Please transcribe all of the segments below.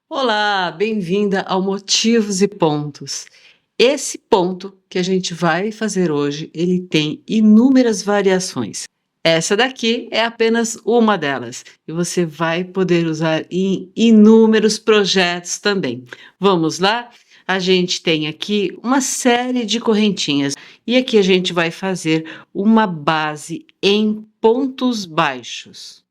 Olá, bem-vinda ao Motivos e Pontos. Esse ponto que a gente vai fazer hoje, ele tem inúmeras variações. Essa daqui é apenas uma delas e você vai poder usar em inúmeros projetos também. Vamos lá? A gente tem aqui uma série de correntinhas e aqui a gente vai fazer uma base em pontos baixos.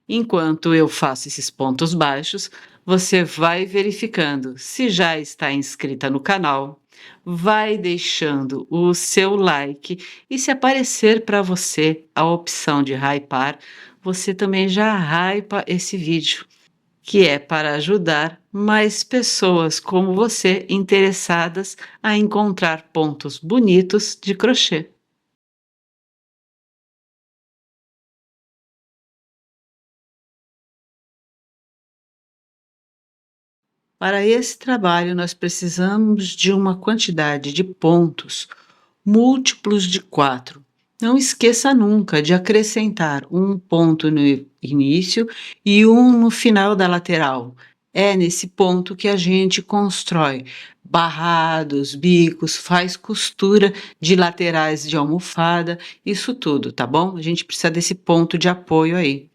Enquanto eu faço esses pontos baixos, você vai verificando se já está inscrita no canal, vai deixando o seu like e se aparecer para você a opção de hypar, você também já hypa esse vídeo, que é para ajudar mais pessoas como você interessadas a encontrar pontos bonitos de crochê. Para esse trabalho, nós precisamos de uma quantidade de pontos múltiplos de 4. Não esqueça nunca de acrescentar um ponto no início e um no final da lateral. É nesse ponto que a gente constrói barrados, bicos, faz costura de laterais de almofada, isso tudo, tá bom? A gente precisa desse ponto de apoio aí.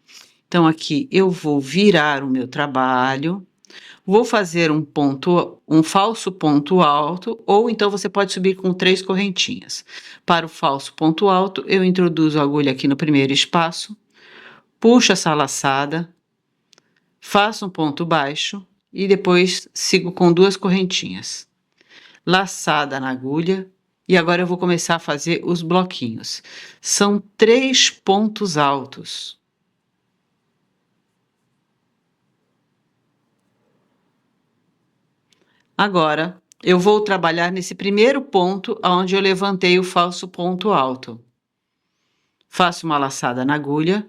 Então, aqui eu vou virar o meu trabalho. Vou fazer um falso ponto alto, ou então você pode subir com 3 correntinhas. Para o falso ponto alto, eu introduzo a agulha aqui no primeiro espaço, puxo essa laçada, faço um ponto baixo e depois sigo com 2 correntinhas. Laçada na agulha, e agora eu vou começar a fazer os bloquinhos. São 3 pontos altos. Agora, eu vou trabalhar nesse primeiro ponto onde eu levantei o falso ponto alto. Faço uma laçada na agulha,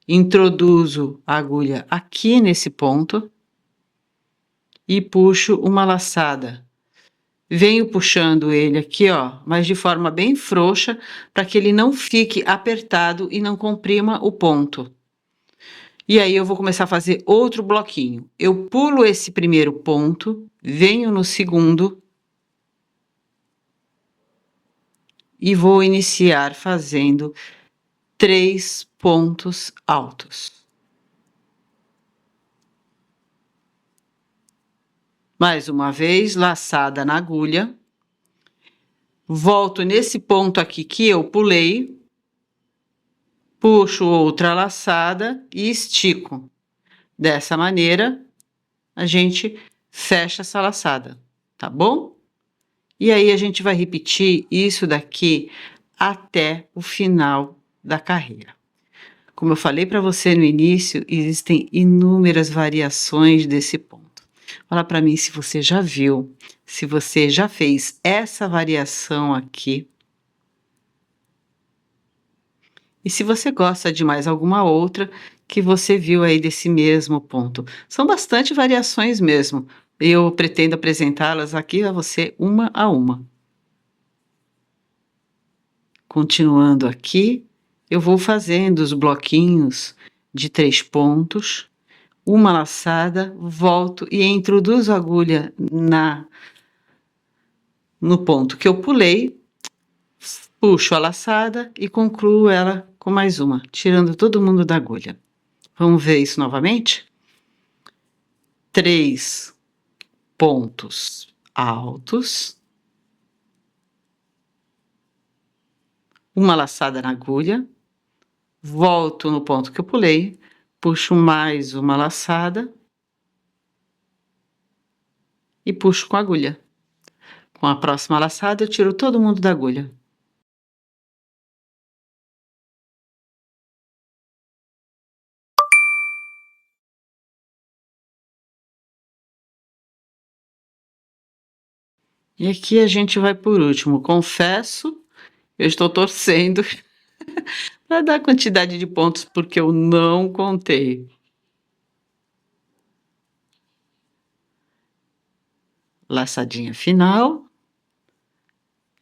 introduzo a agulha aqui nesse ponto e puxo uma laçada. Venho puxando ele aqui, ó, mas de forma bem frouxa, para que ele não fique apertado e não comprima o ponto. E aí eu vou começar a fazer outro bloquinho. Eu pulo esse primeiro ponto, venho no segundo e vou iniciar fazendo 3 pontos altos. Mais uma vez, laçada na agulha. Volto nesse ponto aqui que eu pulei, puxo outra laçada e estico. Dessa maneira, a gente fecha essa laçada, tá bom? E aí a gente vai repetir isso daqui até o final da carreira. Como eu falei para você no início, existem inúmeras variações desse ponto. Fala para mim se você já viu, se você já fez essa variação aqui. E se você gosta de mais alguma outra que você viu aí desse mesmo ponto. São bastante variações mesmo. Eu pretendo apresentá-las aqui a você uma a uma. Continuando aqui, eu vou fazendo os bloquinhos de 3 pontos, uma laçada, volto e introduzo a agulha no ponto que eu pulei, puxo a laçada e concluo ela com mais uma, tirando todo mundo da agulha. Vamos ver isso novamente? 3 pontos altos, uma laçada na agulha, volto no ponto que eu pulei, puxo mais uma laçada e puxo com a agulha. Com a próxima laçada, eu tiro todo mundo da agulha. E aqui a gente vai por último. Confesso, eu estou torcendo para dar quantidade de pontos porque eu não contei. laçadinha final.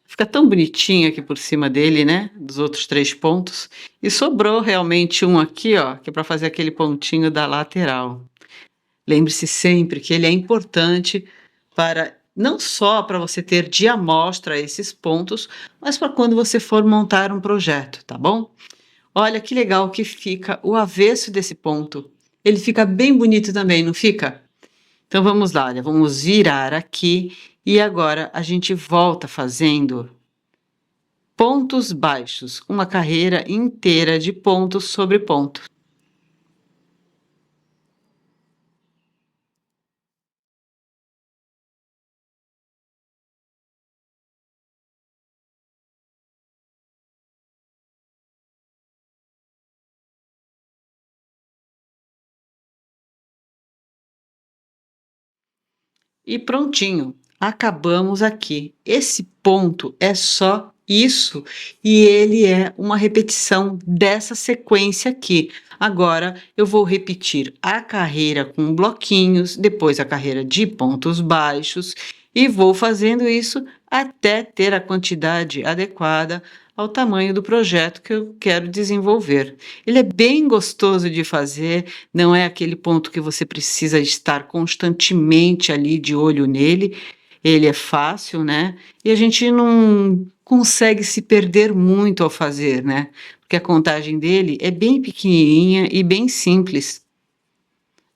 Fica tão bonitinho aqui por cima dele, né, dos outros 3 pontos. E sobrou realmente um aqui, ó, que é para fazer aquele pontinho da lateral. Lembre-se sempre que ele é importante para não só para você ter de amostra esses pontos, mas para quando você for montar um projeto, tá bom? Olha que legal que fica o avesso desse ponto. Ele fica bem bonito também, não fica? Então vamos lá, olha, vamos virar aqui e agora a gente volta fazendo pontos baixos, uma carreira inteira de pontos sobre ponto. E prontinho, acabamos aqui. Esse ponto é só isso e ele é uma repetição dessa sequência aqui. Agora eu vou repetir a carreira com bloquinhos, depois a carreira de pontos baixos e vou fazendo isso até ter a quantidade adequada ao tamanho do projeto que eu quero desenvolver. Ele é bem gostoso de fazer, não é aquele ponto que você precisa estar constantemente ali de olho nele. Ele é fácil, né? E a gente não consegue se perder muito ao fazer, né? Porque a contagem dele é bem pequenininha e bem simples.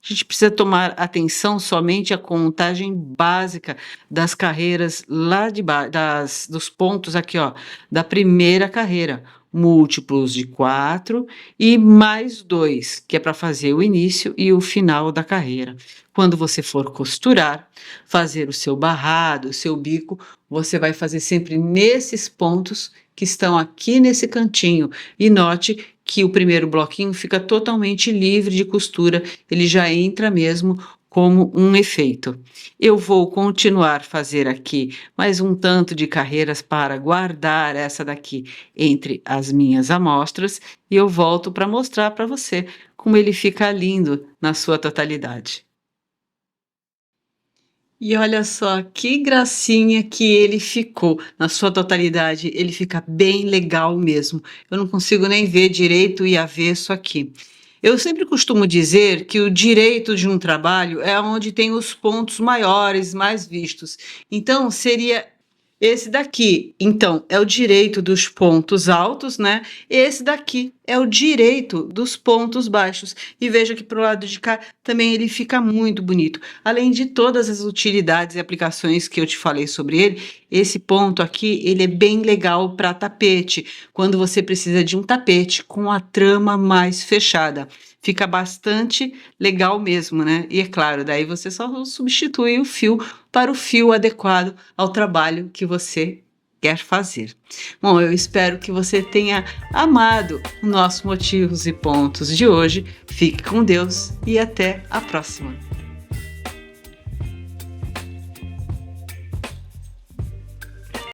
A gente precisa tomar atenção somente à contagem básica das carreiras lá de baixo, dos pontos aqui, ó, da primeira carreira. Múltiplos de 4 e mais 2, que é para fazer o início e o final da carreira. Quando você for costurar, fazer o seu barrado, o seu bico, você vai fazer sempre nesses pontos que estão aqui nesse cantinho. E note que o primeiro bloquinho fica totalmente livre de costura, ele já entra mesmo como um efeito. Eu vou continuar fazer aqui mais um tanto de carreiras para guardar essa daqui entre as minhas amostras e eu volto para mostrar para você como ele fica lindo na sua totalidade. E olha só que gracinha que ele ficou. Na sua totalidade, ele fica bem legal mesmo. Eu não consigo nem ver direito e avesso aqui. Eu sempre costumo dizer que o direito de um trabalho é onde tem os pontos maiores, mais vistos. Então, seria esse daqui. Então, é o direito dos pontos altos, né? Esse daqui é o direito dos pontos baixos. E veja que para o lado de cá também ele fica muito bonito. Além de todas as utilidades e aplicações que eu te falei sobre ele, esse ponto aqui, ele é bem legal para tapete, quando você precisa de um tapete com a trama mais fechada. Fica bastante legal mesmo, né? E é claro, daí você só substitui o fio para o fio adequado ao trabalho que você quer fazer. Bom, eu espero que você tenha amado o nosso Motivos e Pontos de hoje. Fique com Deus e até a próxima.